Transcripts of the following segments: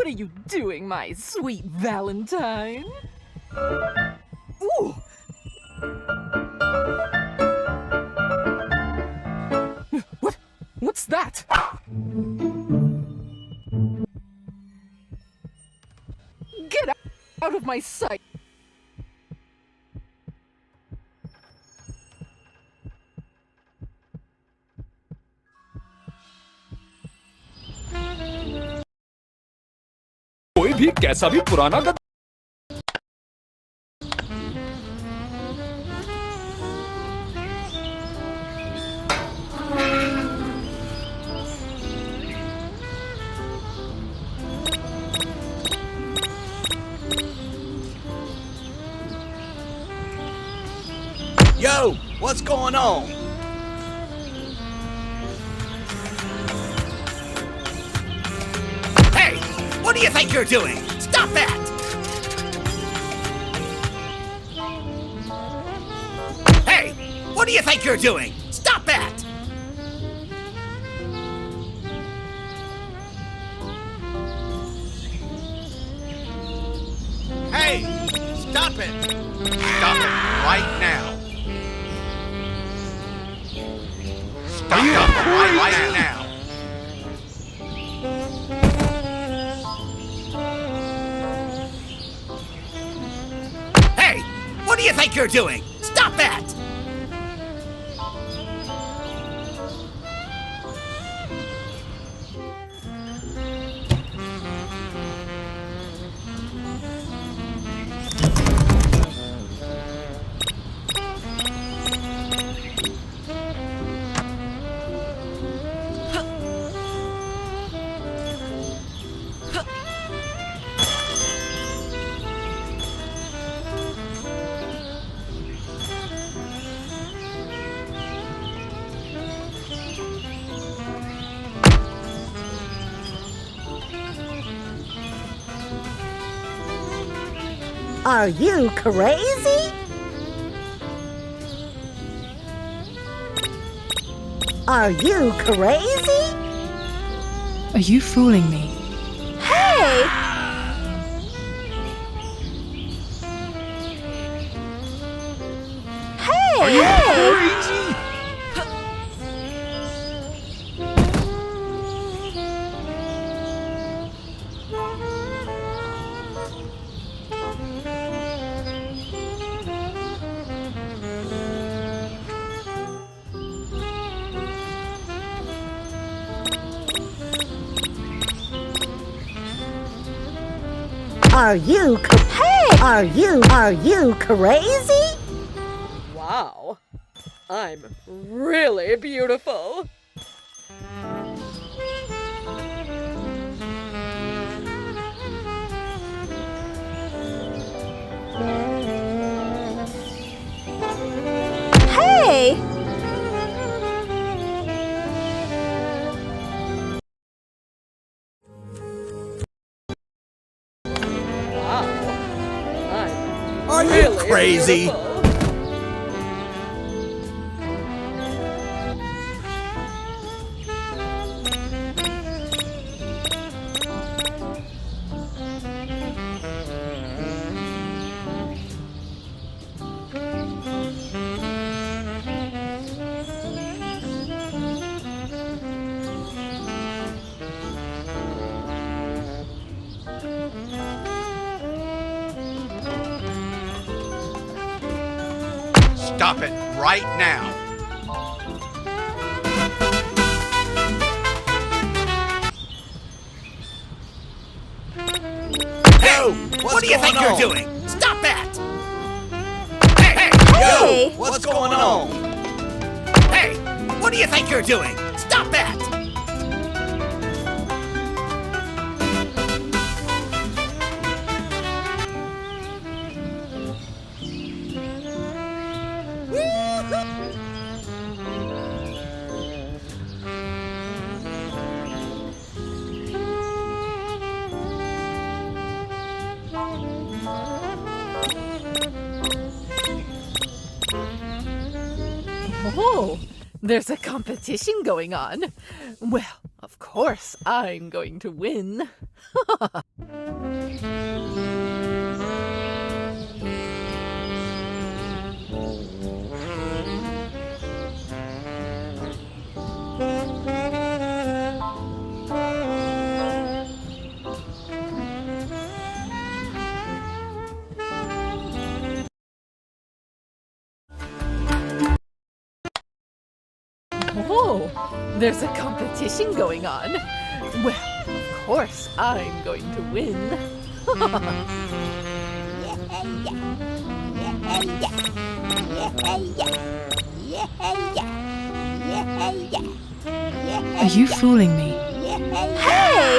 What are you doing, my sweet Valentine? Ooh! What's that? Get out of my sight! कोई भी कैसा भी पुराना गद्दा Yo, what's going on? Hey, what do you think you're doing? Stop that! Hey, what do you think you're doing? Stop that! Hey, stop it! Stop it right now! Stop it right now! Hey, what do you think you're doing? Stop that! Are you crazy? Are you crazy? Are you fooling me? Hey! Hey! crazy. Are you crazy? Wow, I'm really beautiful. Hey! Wow, I'm Are you really crazy? beautiful. Stop it right now! Yo, what do you think you're doing? Stop that! Hey! Hey! What's going on? Hey! What do you think you're doing? Stop that! Oh, there's a competition going on. Well, of course I'm going to win. Oh, there's a competition going on. Well, of course, I'm going to win. Are you fooling me? Hey!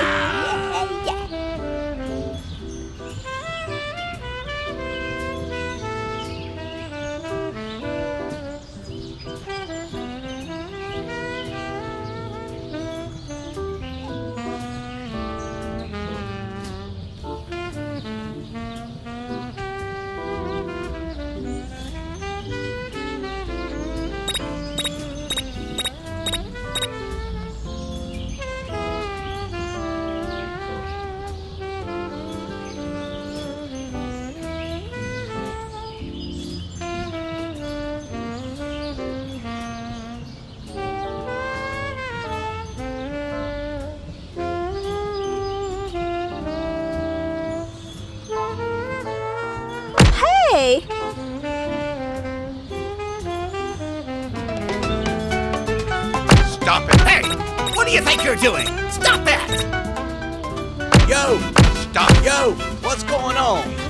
Hey! Stop it! Hey! What do you think you're doing? Stop that! Yo! Stop! Yo! What's going on?